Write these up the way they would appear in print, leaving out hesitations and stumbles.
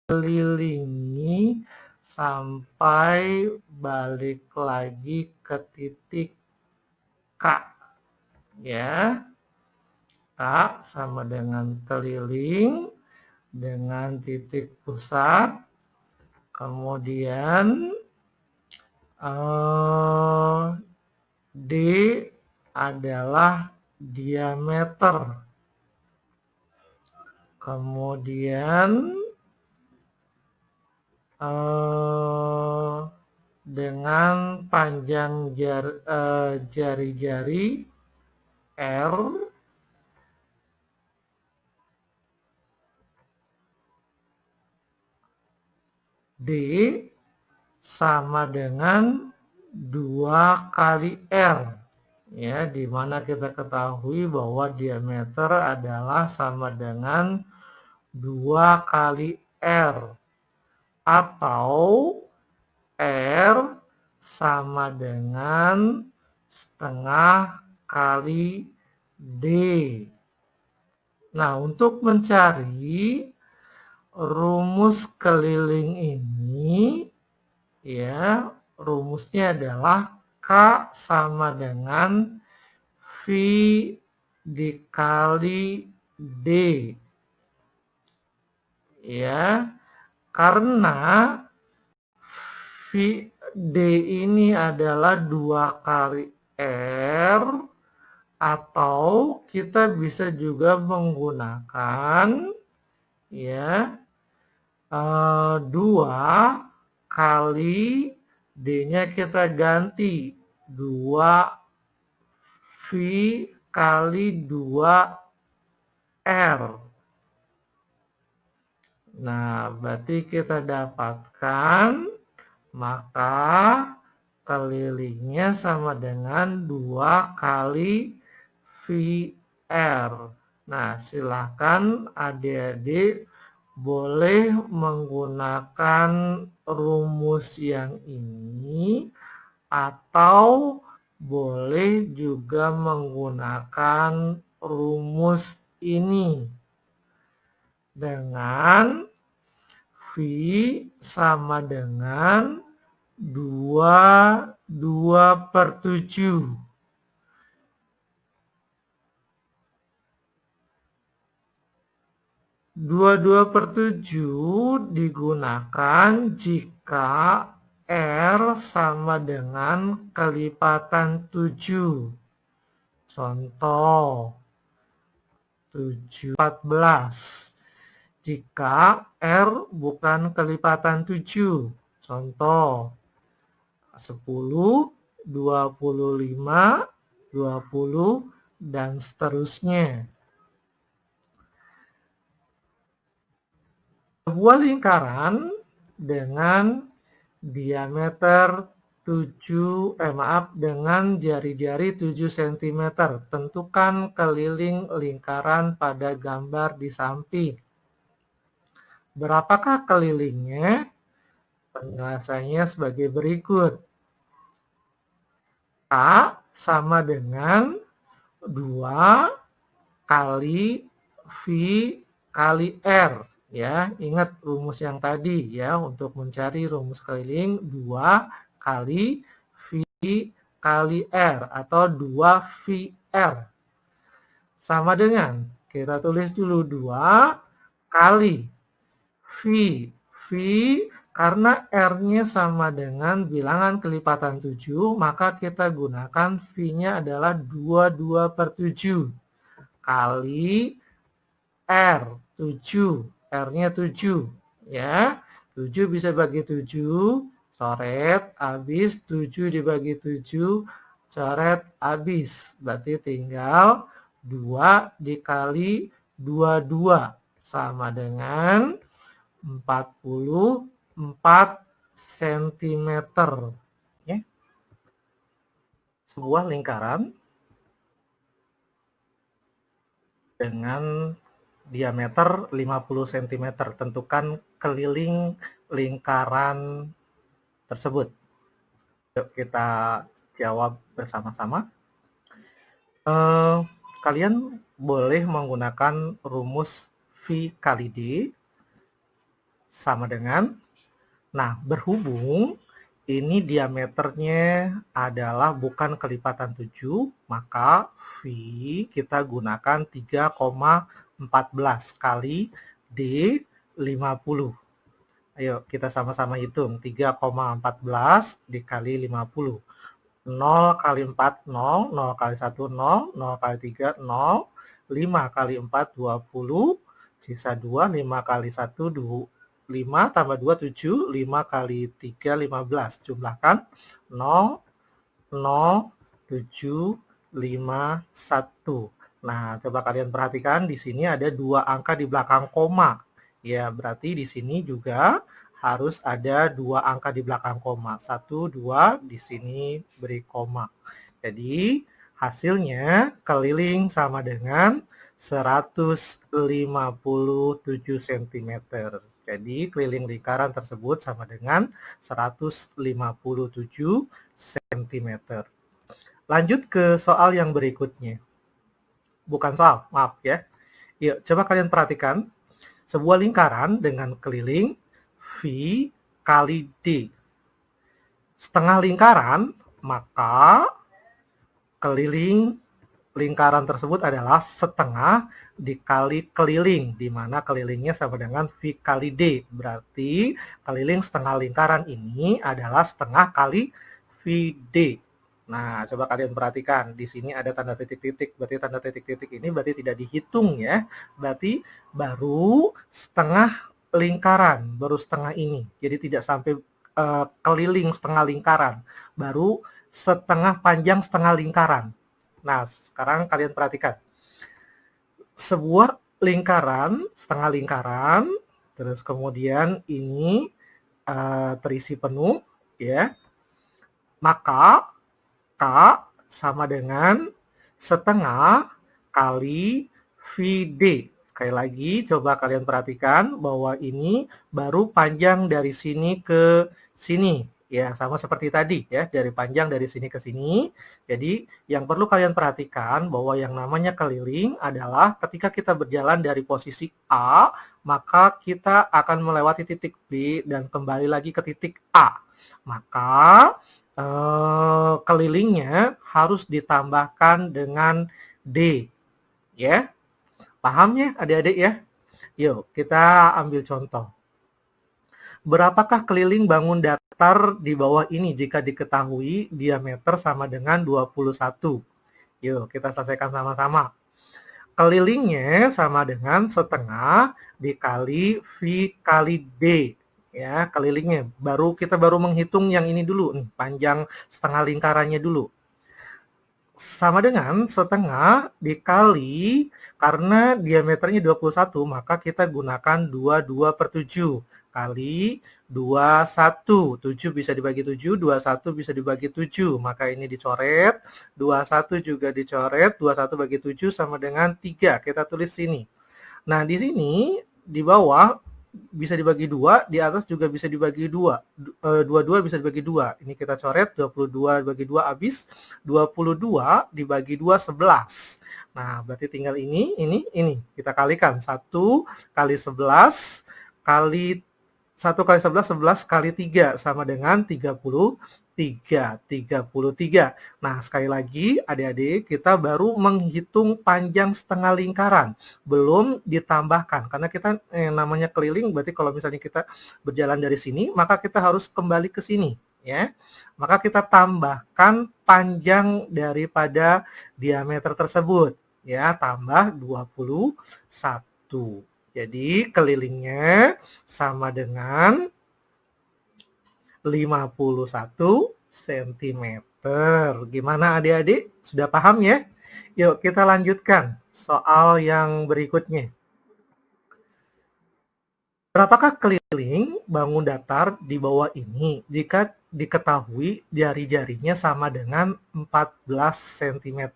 kelilingi sampai balik lagi ke titik K. Ya, K sama dengan keliling dengan titik pusat. Kemudian D adalah diameter. Kemudian dengan panjang jari-jari R D sama dengan 2 kali R. Ya, di mana kita ketahui bahwa diameter adalah sama dengan 2 kali R. Atau R sama dengan setengah kali D. Nah, untuk mencari rumus keliling ini, ya, rumusnya adalah K sama dengan V dikali D. Ya, karena D ini adalah 2 kali R, atau kita bisa juga menggunakan ya 2 kali D-nya kita ganti 2 V kali 2 R. Nah, berarti kita dapatkan maka kelilingnya sama dengan 2 kali VR. Nah, silakan adik-adik boleh menggunakan rumus yang ini atau boleh juga menggunakan rumus ini dengan V sama dengan 2/7. 2/7 digunakan jika R sama dengan kelipatan 7. Contoh 7/14. Jika R bukan kelipatan 7. Contoh 10, 25, 20, dan seterusnya. Sebuah lingkaran dengan diameter dengan jari-jari 7 cm. Tentukan keliling lingkaran pada gambar di samping. Berapakah kelilingnya? Penjelasannya sebagai berikut. A sama dengan 2 kali V kali R. Ya, ingat rumus yang tadi ya, untuk mencari rumus keliling 2 kali V kali R atau 2VR. Sama dengan, kita tulis dulu 2 kali V. V karena R-nya sama dengan bilangan kelipatan 7, maka kita gunakan V-nya adalah 22/7 kali R, 7. R-nya 7. Ya, 7 bisa bagi 7, coret, habis. 7 dibagi 7, coret, habis. Berarti tinggal 2 dikali 22 sama dengan 44 cm. Ya. Sebuah lingkaran dengan diameter 50 cm. Tentukan keliling lingkaran tersebut. Yuk kita jawab bersama-sama. Kalian boleh menggunakan rumus V kali D sama dengan, nah berhubung ini diameternya adalah bukan kelipatan 7, maka V kita gunakan 3,14 kali D50. Ayo kita sama-sama hitung, 3,14 dikali 50. 0 kali 4, 0, 0 kali 1, 0, 0 kali 3, 0, 5 kali 4, 20, sisa 2, 5 kali 1, 5 tambah 2, 7, 5 kali 3, 15. Jumlahkan 0, 0, 7, 5, 1. Nah, coba kalian perhatikan di sini ada 2 angka di belakang koma. Ya, berarti di sini juga harus ada 2 angka di belakang koma. 1, 2, di sini beri koma. Jadi, hasilnya keliling sama dengan 157 cm. Jadi, keliling lingkaran tersebut sama dengan 157 cm. Lanjut ke soal yang berikutnya. Bukan soal, maaf ya. Yuk, coba kalian perhatikan. Sebuah lingkaran dengan keliling V kali D. Setengah lingkaran, maka keliling lingkaran tersebut adalah setengah dikali keliling, di mana kelilingnya sama dengan V kali D. Berarti keliling setengah lingkaran ini adalah setengah kali VD. Nah, coba kalian perhatikan, di sini ada tanda titik-titik, berarti tanda titik-titik ini berarti tidak dihitung ya. Berarti baru setengah lingkaran, baru setengah ini. Jadi tidak sampai keliling setengah lingkaran, baru setengah panjang setengah lingkaran. Nah, sekarang kalian perhatikan. Sebuah lingkaran, setengah lingkaran, terus kemudian ini terisi penuh, ya. Maka K sama dengan setengah kali VD. Sekali lagi, coba kalian perhatikan bahwa ini baru panjang dari sini ke sini. Ya, sama seperti tadi ya, dari panjang dari sini ke sini. Jadi, yang perlu kalian perhatikan bahwa yang namanya keliling adalah ketika kita berjalan dari posisi A, maka kita akan melewati titik B dan kembali lagi ke titik A. Maka kelilingnya harus ditambahkan dengan D. Ya, paham ya adik-adik ya? Yuk, kita ambil contoh. Berapakah keliling bangun datar di bawah ini jika diketahui diameter sama dengan 21? Yuk, kita selesaikan sama-sama. Kelilingnya sama dengan setengah dikali V kali D. Ya, kelilingnya. Kita baru menghitung yang ini dulu nih, panjang setengah lingkarannya dulu. Sama dengan setengah dikali, karena diameternya 21, maka kita gunakan 22/7 kali 21. 7 bisa dibagi 7, 21 bisa dibagi 7. Maka ini dicoret, 21 juga dicoret, 21 bagi 7 sama dengan 3. Kita tulis sini. Nah, di sini, di bawah, bisa dibagi 2, di atas juga bisa dibagi 2. 22 bisa dibagi 2. Ini kita coret, 22 dibagi 2 habis. 22 dibagi 2, 11. Nah, berarti tinggal ini. Kita kalikan. 1 kali 11 kali 1 kali 11, 11 kali 3 sama dengan 33. Nah, sekali lagi adik-adik, kita baru menghitung panjang setengah lingkaran, belum ditambahkan. Karena kita namanya keliling, berarti kalau misalnya kita berjalan dari sini, maka kita harus kembali ke sini, ya. Maka kita tambahkan panjang daripada diameter tersebut, ya, tambah 21. Jadi kelilingnya sama dengan 51 cm. Gimana adik-adik? Sudah paham ya? Yuk kita lanjutkan soal yang berikutnya. Berapakah keliling bangun datar di bawah ini jika diketahui jari-jarinya sama dengan 14 cm?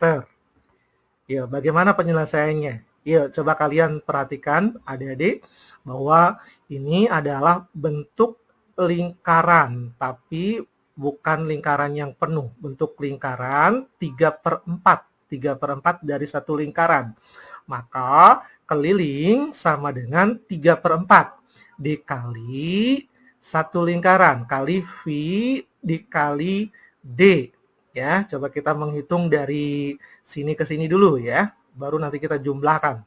Yuk, bagaimana penyelesaiannya? Yuk, coba kalian perhatikan adik-adik bahwa ini adalah bentuk lingkaran, tapi bukan lingkaran yang penuh. Bentuk lingkaran 3/4. 3/4 dari satu lingkaran. Maka keliling sama dengan 3/4. dikali satu lingkaran kali V dikali D. Ya, coba kita menghitung dari sini ke sini dulu ya, baru nanti kita jumlahkan.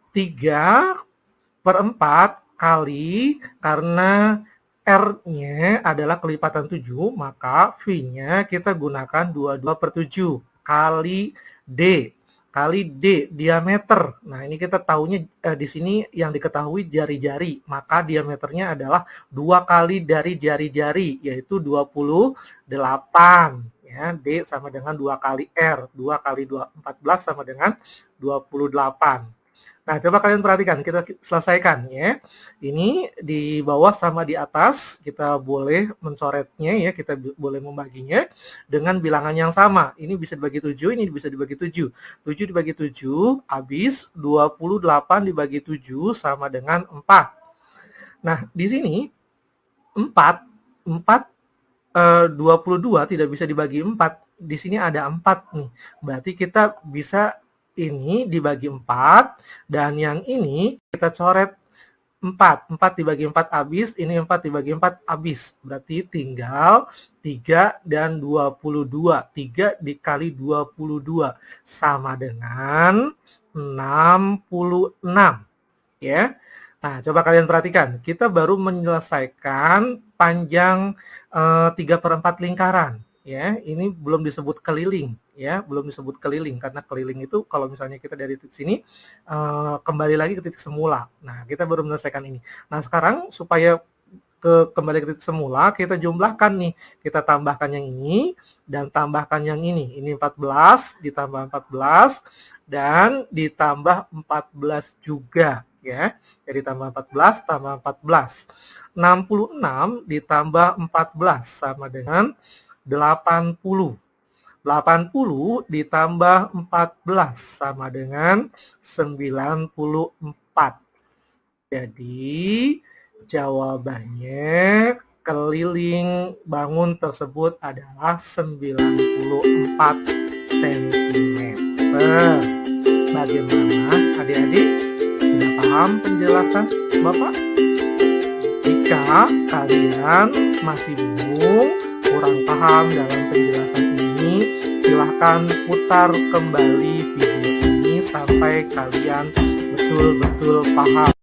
3/4 kali, karena R-nya adalah kelipatan 7, maka V-nya kita gunakan 22/7 kali D. Kali D, diameter. Nah, ini kita tahunya di sini yang diketahui jari-jari, maka diameternya adalah 2 kali dari jari-jari, yaitu 28. Ya, D sama dengan 2 kali R. 2 kali 2, 14 sama dengan 28. Nah, coba kalian perhatikan, kita selesaikan ya. Ini di bawah sama di atas, kita boleh mencoretnya ya, kita boleh membaginya dengan bilangan yang sama. Ini bisa dibagi 7, ini bisa dibagi 7. 7 dibagi 7, habis 28 dibagi 7 sama dengan 4. Nah, di sini 22 tidak bisa dibagi 4. Di sini ada 4 nih. Berarti kita bisa ini dibagi 4, dan yang ini kita coret 4. 4 dibagi 4 habis, ini 4 dibagi 4 habis. Berarti tinggal 3 dan 22. 3 dikali 22 sama dengan 66. Ya. Nah, coba kalian perhatikan. Kita baru menyelesaikan panjang 3/4 lingkaran. Ya, ini belum disebut keliling, ya, belum disebut keliling, karena keliling itu kalau misalnya kita dari titik sini kembali lagi ke titik semula. Nah, kita baru menyelesaikan ini. Nah, sekarang supaya kembali ke titik semula, kita jumlahkan nih, kita tambahkan yang ini dan tambahkan yang ini. Ini 14 ditambah 14 dan ditambah 14 juga, ya. Jadi tambah 14 tambah 14. 66 ditambah 14 sama dengan 80. 80 ditambah 14 sama dengan 94. Jadi jawabannya keliling bangun tersebut adalah 94 cm. Bagaimana adik-adik? Sudah paham penjelasan Bapak? Jika kalian masih bingung, kurang paham dalam penjelasan ini, silahkan putar kembali video ini sampai kalian betul-betul paham.